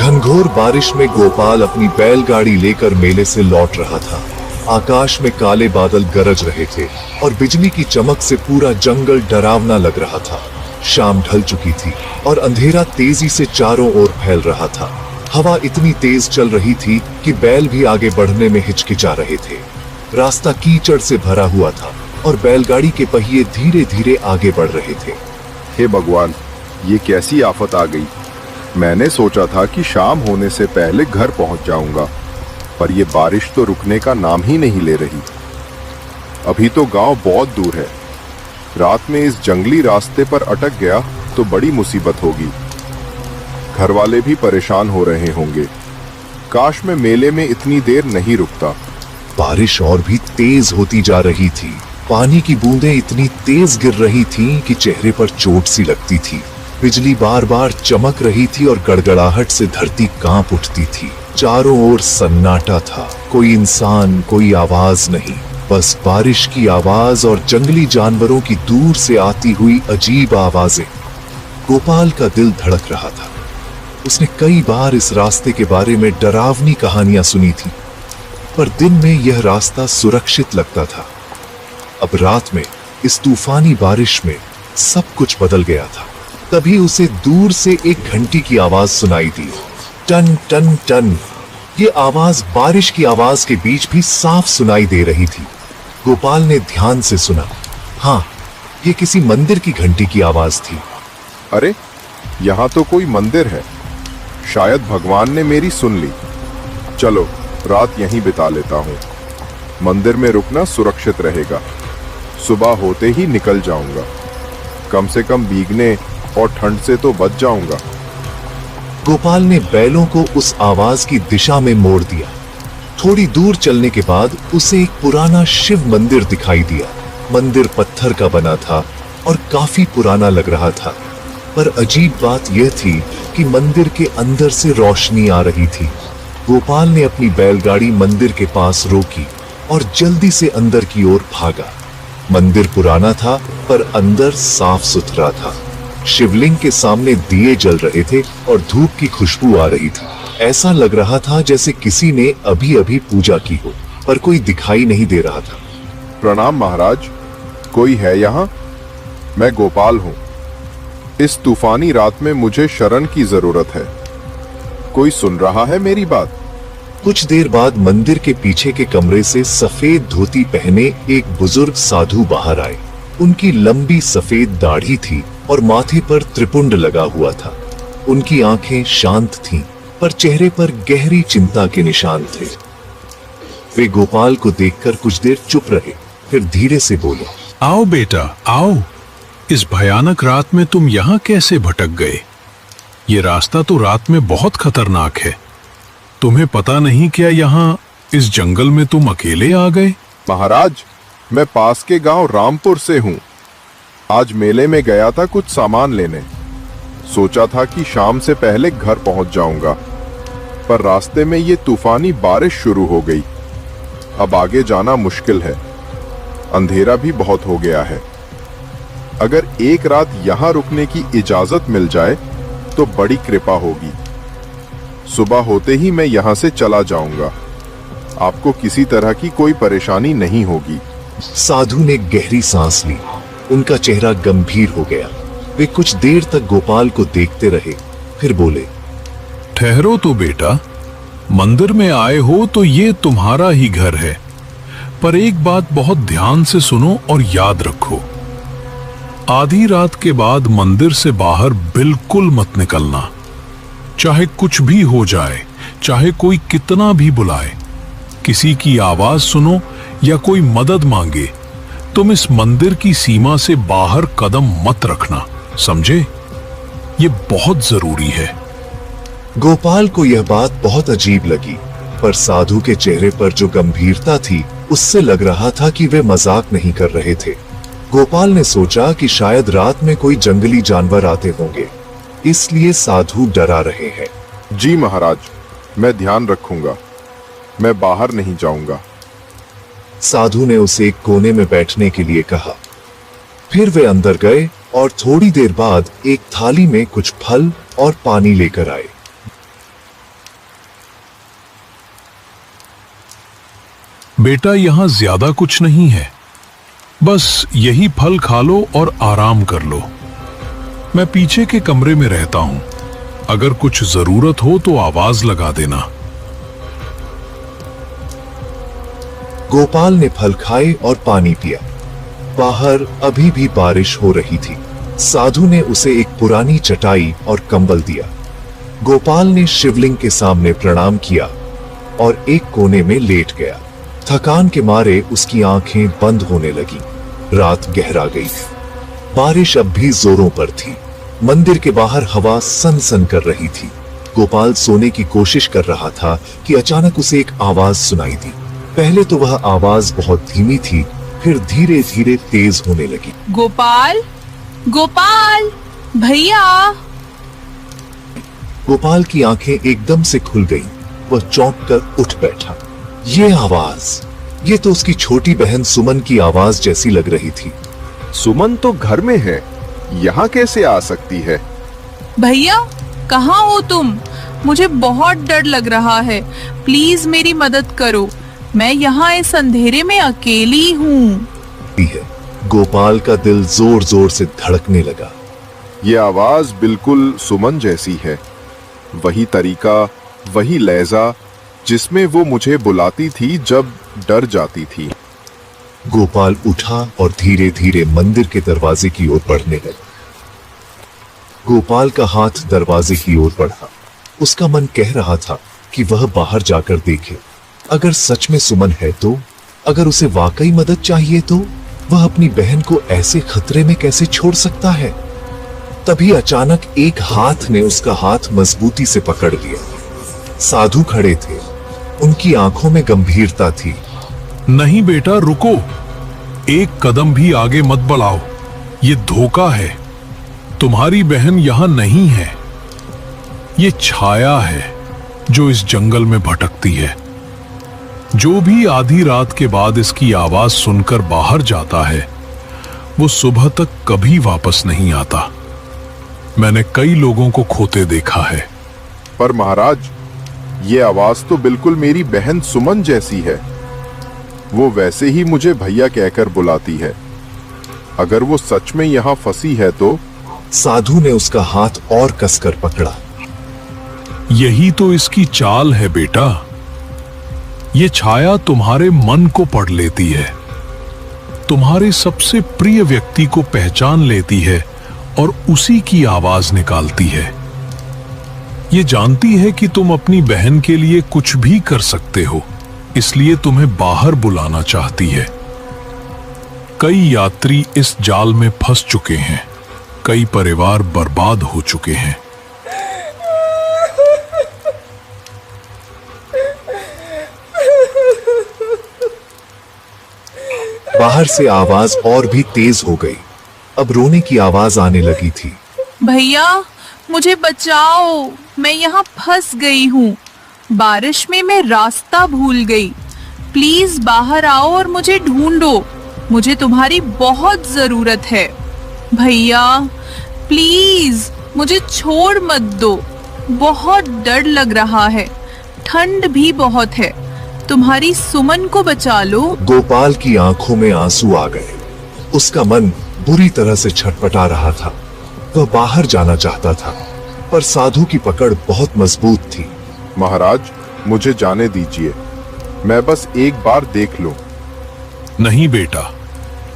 घनघोर बारिश में गोपाल अपनी बैलगाड़ी लेकर मेले से लौट रहा था। आकाश में काले बादल गरज रहे थे और बिजली की चमक से पूरा जंगल डरावना लग रहा था। शाम ढल चुकी थी और अंधेरा तेजी से चारों ओर फैल रहा था। हवा इतनी तेज चल रही थी कि बैल भी आगे बढ़ने में हिचकिचा रहे थे। रास्ता कीचड़ से भरा हुआ था और बैलगाड़ी के पहिए धीरे धीरे आगे बढ़ रहे थे। हे भगवान, ये कैसी आफत आ गई। मैंने सोचा था कि शाम होने से पहले घर पहुंच जाऊंगा, पर यह बारिश तो रुकने का नाम ही नहीं ले रही। अभी तो गांव बहुत दूर है। रात में इस जंगली रास्ते पर अटक गया तो बड़ी मुसीबत होगी। घर वाले भी परेशान हो रहे होंगे। काश मैं मेले में इतनी देर नहीं रुकता। बारिश और भी तेज होती जा रही थी। पानी की बूंदें इतनी तेज गिर रही थीं कि चेहरे पर चोट सी लगती थी। बिजली बार बार चमक रही थी और गड़गड़ाहट से धरती कांप उठती थी। चारों ओर सन्नाटा था। कोई इंसान, कोई आवाज नहीं, बस बारिश की आवाज और जंगली जानवरों की दूर से आती हुई अजीब आवाजें। गोपाल का दिल धड़क रहा था। उसने कई बार इस रास्ते के बारे में डरावनी कहानियां सुनी थी, पर दिन में यह रास्ता सुरक्षित लगता था। अब रात में इस तूफानी बारिश में सब कुछ बदल गया था। तभी उसे दूर से एक घंटी की आवाज सुनाई दी। Ton ton ton. ये आवाज बारिश की आवाज के बीच भी साफ सुनाई दे रही थी। गोपाल ने ध्यान से सुना। हाँ, ये किसी मंदिर की घंटी की आवाज थी। अरे, यहाँ तो कोई मंदिर है। शायद भगवान ने मेरी सुन ली। चलो, रात यहीं बिता लेता हूँ। मंदिर में रुकना सुरक्षित रहेगा। सुबह होते ही निकल जाऊंगा। कम से कम भीगने और ठंड से तो बच जाऊंगा। गोपाल ने बैलों को उस आवाज की दिशा में मोड़ दिया। थोड़ी दूर चलने के बाद उसे एक पुराना शिव मंदिर दिखाई दिया। मंदिर पत्थर का बना था और काफी पुराना लग रहा था, पर अजीब बात यह थी कि मंदिर के अंदर से रोशनी आ रही थी। गोपाल ने अपनी बैलगाड़ी मंदिर के पास रोकी और जल्दी से अंदर की ओर भागा। मंदिर पुराना था, पर अंदर साफ सुथरा था। शिवलिंग के सामने दिए जल रहे थे और धूप की खुशबू आ रही थी। ऐसा लग रहा था जैसे किसी ने अभी अभी पूजा की हो, पर कोई दिखाई नहीं दे रहा था। प्रणाम महाराज, कोई है यहाँ? मैं गोपाल हूँ। इस तूफानी रात में मुझे शरण की जरूरत है। कोई सुन रहा है मेरी बात? कुछ देर बाद मंदिर के पीछे के कमरे से सफेद धोती पहने एक बुजुर्ग साधु बाहर आए। उनकी लंबी सफेद दाढ़ी थी और माथे पर त्रिपुंड लगा हुआ था। उनकी आंखें शांत थीं, पर चेहरे पर गहरी चिंता के निशान थे। वे गोपाल को देखकर कुछ देर चुप रहे, फिर धीरे से बोले, आओ बेटा, आओ। इस भयानक रात में तुम यहाँ कैसे भटक गए? ये रास्ता तो रात में बहुत खतरनाक है। तुम्हें पता नहीं क्या यहाँ इस जंगल में तुम अकेले आ गए? महाराज, मैं पास के गांव रामपुर से हूँ। आज मेले में गया था कुछ सामान लेने। सोचा था कि शाम से पहले घर पहुंच जाऊंगा, पर रास्ते में ये तूफानी बारिश शुरू हो गई। अब आगे जाना मुश्किल है। अंधेरा भी बहुत हो गया है। अगर एक रात यहाँ रुकने की इजाजत मिल जाए तो बड़ी कृपा होगी। सुबह होते ही मैं यहाँ से चला जाऊंगा। आपको किसी तरह की कोई परेशानी नहीं होगी। साधु ने गहरी सांस ली। उनका चेहरा गंभीर हो गया। वे कुछ देर तक गोपाल को देखते रहे, फिर बोले, ठहरो तो बेटा। मंदिर में आए हो तो ये तुम्हारा ही घर है, पर एक बात बहुत ध्यान से सुनो और याद रखो। आधी रात के बाद मंदिर से बाहर बिल्कुल मत निकलना। चाहे कुछ भी हो जाए, चाहे कोई कितना भी बुलाए, किसी की आवाज सुनो या कोई मदद मांगे, तुम इस मंदिर की सीमा से बाहर कदम मत रखना, समझे? ये बहुत जरूरी है। गोपाल को यह बात बहुत अजीब लगी, पर साधु के चेहरे पर जो गंभीरता थी उससे लग रहा था कि वे मजाक नहीं कर रहे थे। गोपाल ने सोचा कि शायद रात में कोई जंगली जानवर आते होंगे, इसलिए साधु डरा रहे हैं। जी महाराज, मैं ध्यान रखूंगा। मैं बाहर नहीं जाऊंगा। साधु ने उसे एक कोने में बैठने के लिए कहा। फिर वे अंदर गए और थोड़ी देर बाद एक थाली में कुछ फल और पानी लेकर आए। बेटा यहां ज्यादा कुछ नहीं है, बस यही फल खा लो और आराम कर लो। मैं पीछे के कमरे में रहता हूं, अगर कुछ जरूरत हो तो आवाज लगा देना। गोपाल ने फल खाए और पानी पिया। बाहर अभी भी बारिश हो रही थी। साधु ने उसे एक पुरानी चटाई और कंबल दिया। गोपाल ने शिवलिंग के सामने प्रणाम किया और एक कोने में लेट गया। थकान के मारे उसकी आंखें बंद होने लगी। रात गहरा गई। बारिश अब भी जोरों पर थी। मंदिर के बाहर हवा सनसन कर रही थी। गोपाल सोने की कोशिश कर रहा था कि अचानक उसे एक आवाज सुनाई दी। पहले तो वह आवाज बहुत धीमी थी, फिर धीरे धीरे तेज होने लगी। गोपाल, गोपाल, भैया। गोपाल की आंखें एकदम से खुल गईं। वह चौंक कर उठ बैठा। ये आवाज, ये तो उसकी छोटी बहन सुमन की आवाज जैसी लग रही थी। सुमन तो घर में है, यहाँ कैसे आ सकती है? भैया, कहाँ हो तुम? मुझे बहुत डर लग रहा है। प्लीज मेरी मदद करो। मैं यहाँ इस अंधेरे में अकेली हूँ। गोपाल का दिल जोर जोर से धड़कने लगा। ये आवाज बिल्कुल सुमन जैसी है। वही तरीका, वही लहजा जिसमें वो मुझे बुलाती थी जब डर जाती थी। गोपाल उठा और धीरे धीरे मंदिर के दरवाजे की ओर बढ़ने लगा। गोपाल का हाथ दरवाजे की ओर बढ़ा। उसका मन कह रहा था कि वह बाहर जाकर देखे। अगर सच में सुमन है तो, अगर उसे वाकई मदद चाहिए तो वह अपनी बहन को ऐसे खतरे में कैसे छोड़ सकता है? तभी अचानक एक हाथ ने उसका हाथ मजबूती से पकड़ लिया। साधु खड़े थे। उनकी आंखों में गंभीरता थी। नहीं बेटा, रुको, एक कदम भी आगे मत बढ़ाओ। ये धोखा है। तुम्हारी बहन यहां नहीं है। ये छाया है जो इस जंगल में भटकती है। जो भी आधी रात के बाद इसकी आवाज सुनकर बाहर जाता है, वो सुबह तक कभी वापस नहीं आता। मैंने कई लोगों को खोते देखा है। पर महाराज, ये आवाज तो बिल्कुल मेरी बहन सुमन जैसी है। वो वैसे ही मुझे भैया कहकर बुलाती है। अगर वो सच में यहाँ फंसी है तो? साधु ने उसका हाथ और कसकर पकड़ा। यही तो इसकी चाल है बेटा। ये छाया तुम्हारे मन को पढ़ लेती है, तुम्हारे सबसे प्रिय व्यक्ति को पहचान लेती है और उसी की आवाज निकालती है। ये जानती है कि तुम अपनी बहन के लिए कुछ भी कर सकते हो, इसलिए तुम्हें बाहर बुलाना चाहती है। कई यात्री इस जाल में फंस चुके हैं। कई परिवार बर्बाद हो चुके हैं। बाहर से आवाज और भी तेज हो गई। अब रोने की आवाज आने लगी थी। भैया, मुझे बचाओ, मैं यहाँ फंस गई हूँ। बारिश में मैं रास्ता भूल गई। प्लीज बाहर आओ और मुझे ढूंढो। मुझे तुम्हारी बहुत जरूरत है। भैया प्लीज मुझे छोड़ मत दो। बहुत डर लग रहा है, ठंड भी बहुत है। तुम्हारी सुमन को बचा लो। गोपाल की आंखों में आंसू आ गए। उसका मन बुरी तरह से छटपटा रहा था। वह बाहर जाना चाहता था, पर साधु की पकड़ बहुत मजबूत थी। महाराज, मुझे जाने दीजिए, मैं बस एक बार देख लूं। नहीं बेटा,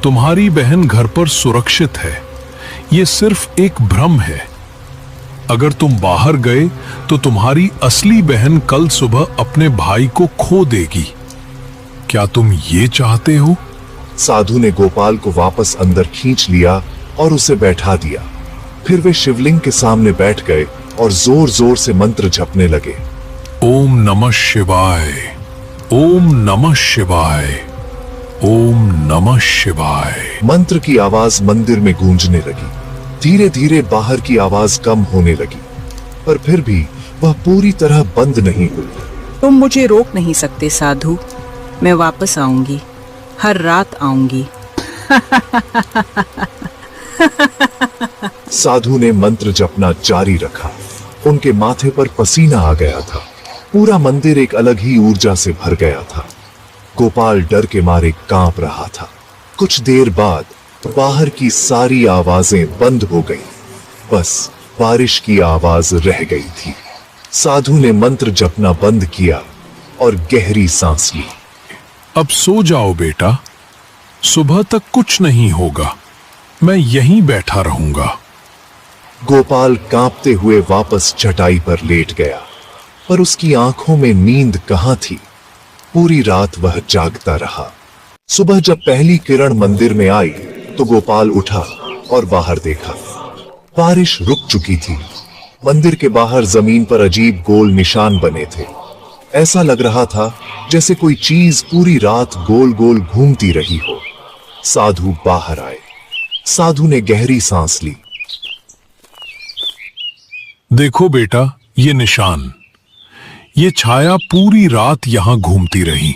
तुम्हारी बहन घर पर सुरक्षित है। ये सिर्फ एक भ्रम है। अगर तुम बाहर गए तो तुम्हारी असली बहन कल सुबह अपने भाई को खो देगी। क्या तुम ये चाहते हो? साधु ने गोपाल को वापस अंदर खींच लिया और उसे बैठा दिया। फिर वे शिवलिंग के सामने बैठ गए और जोर जोर से मंत्र जपने लगे। ओम नमः शिवाय, ओम नमः शिवाय, ओम नमः शिवाय। मंत्र की आवाज मंदिर में गूंजने लगी। धीरे धीरे बाहर की आवाज कम होने लगी, पर फिर भी वह पूरी तरह बंद नहीं हुई। तुम मुझे रोक नहीं सकते साधु। मैं वापस आऊंगी, हर रात आऊंगी। साधु ने मंत्र जपना जारी रखा। उनके माथे पर पसीना आ गया था। पूरा मंदिर एक अलग ही ऊर्जा से भर गया था। गोपाल डर के मारे कांप रहा था। कुछ देर बाद बाहर की सारी आवाजें बंद हो गईं। बस बारिश की आवाज रह गई थी। साधु ने मंत्र जपना बंद किया और गहरी सांस ली। अब सो जाओ बेटा, सुबह तक कुछ नहीं होगा, मैं यहीं बैठा रहूंगा। गोपाल कांपते हुए वापस चटाई पर लेट गया, पर उसकी आंखों में नींद कहां थी। पूरी रात वह जागता रहा। सुबह जब पहली किरण मंदिर में आई तो गोपाल उठा और बाहर देखा। बारिश रुक चुकी थी। मंदिर के बाहर जमीन पर अजीब गोल निशान बने थे। ऐसा लग रहा था जैसे कोई चीज पूरी रात गोल गोल घूमती रही हो। साधु बाहर आए। साधु ने गहरी सांस ली। देखो बेटा, ये निशान, ये छाया पूरी रात यहां घूमती रही,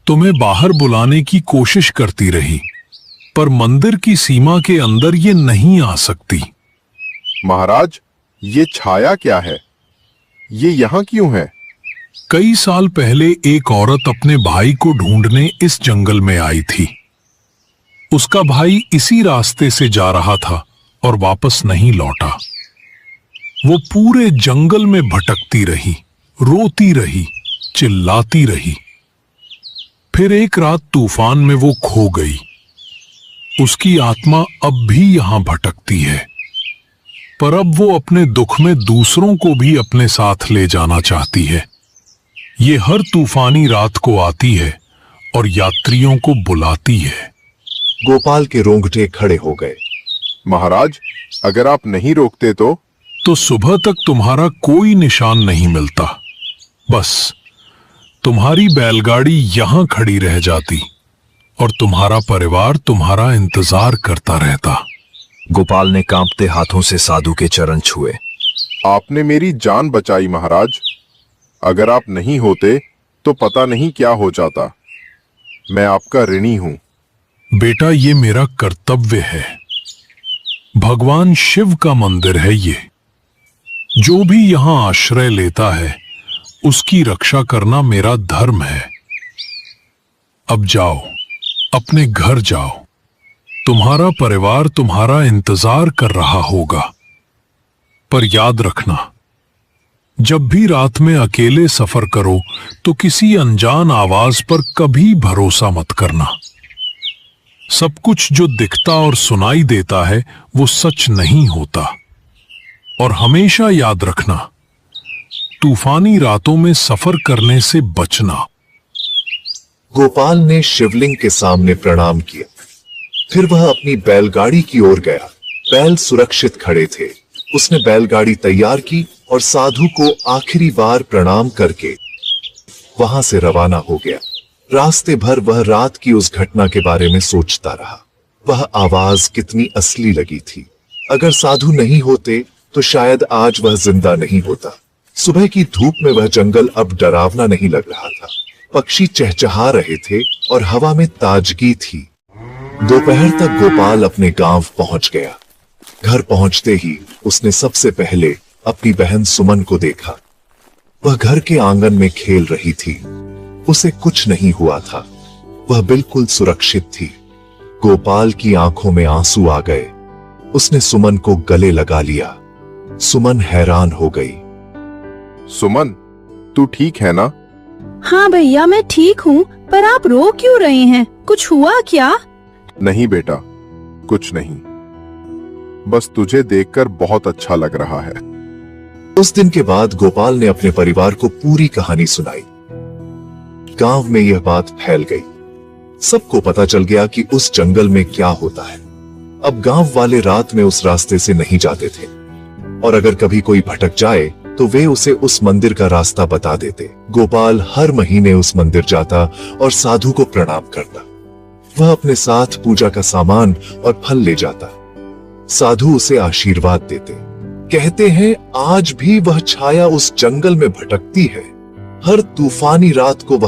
तुम्हें बाहर बुलाने की कोशिश करती रही, पर मंदिर की सीमा के अंदर ये नहीं आ सकती। महाराज, ये छाया क्या है? ये यहां क्यों है? कई साल पहले एक औरत अपने भाई को ढूंढने इस जंगल में आई थी। उसका भाई इसी रास्ते से जा रहा था और वापस नहीं लौटा। वो पूरे जंगल में भटकती रही, रोती रही, चिल्लाती रही। फिर एक रात तूफान में वो खो गई। उसकी आत्मा अब भी यहां भटकती है, पर अब वो अपने दुख में दूसरों को भी अपने साथ ले जाना चाहती है। ये हर तूफानी रात को आती है और यात्रियों को बुलाती है। गोपाल के रोंगटे खड़े हो गए। महाराज, अगर आप नहीं रोकते तो सुबह तक तुम्हारा कोई निशान नहीं मिलता। बस तुम्हारी बैलगाड़ी यहां खड़ी रह जाती और तुम्हारा परिवार तुम्हारा इंतजार करता रहता। गोपाल ने कांपते हाथों से साधु के चरण छुए। आपने मेरी जान बचाई महाराज। अगर आप नहीं होते तो पता नहीं क्या हो जाता। मैं आपका ऋणी हूं। बेटा, ये मेरा कर्तव्य है। भगवान शिव का मंदिर है ये। जो भी यहां आश्रय लेता है उसकी रक्षा करना मेरा धर्म है। अब जाओ, अपने घर जाओ। तुम्हारा परिवार तुम्हारा इंतजार कर रहा होगा। पर याद रखना, जब भी रात में अकेले सफर करो तो किसी अनजान आवाज पर कभी भरोसा मत करना। सब कुछ जो दिखता और सुनाई देता है वो सच नहीं होता। और हमेशा याद रखना, तूफानी रातों में सफर करने से बचना। गोपाल ने शिवलिंग के सामने प्रणाम किया। फिर वह अपनी बैलगाड़ी की ओर गया। बैल सुरक्षित खड़े थे। उसने बैलगाड़ी तैयार की और साधु को आखिरी बार प्रणाम करके वहां से रवाना हो गया। रास्ते भर वह रात की उस घटना के बारे में सोचता रहा। वह आवाज कितनी असली लगी थी। अगर साधु नहीं होते तो शायद आज वह जिंदा नहीं होता। सुबह की धूप में वह जंगल अब डरावना नहीं लग रहा था। पक्षी चहचहा रहे थे और हवा में ताजगी थी। दोपहर तक गोपाल अपने गांव पहुंच गया। घर पहुंचते ही उसने सबसे पहले अपनी बहन सुमन को देखा। वह घर के आंगन में खेल रही थी। उसे कुछ नहीं हुआ था। वह बिल्कुल सुरक्षित थी। गोपाल की आंखों में आंसू आ गए। उसने सुमन को गले लगा लिया। सुमन हैरान हो गई। सुमन, तू ठीक है ना? हाँ भैया, मैं ठीक हूँ, पर आप रो क्यों रहे हैं? कुछ हुआ क्या? नहीं बेटा, कुछ नहीं। बस तुझे देखकर बहुत अच्छा लग रहा है। उस दिन के बाद गोपाल ने अपने परिवार को पूरी कहानी सुनाई। गांव में यह बात फैल गई। सबको पता चल गया कि उस जंगल में क्या होता है। अब गांव वाले रात में उस रास्ते से नहीं जाते थे, और अगर कभी कोई भटक जाए तो वे उसे उस मंदिर का रास्ता बता देते। गोपाल हर महीने उस मंदिर जाता और साधु को प्रणाम करता। वह अपने साथ पूजा का सामान और फल ले जाता। साधु उसे आशीर्वाद देते। कहते हैं आज भी वह छाया उस जंगल में भटकती है। हर तूफानी रात को वह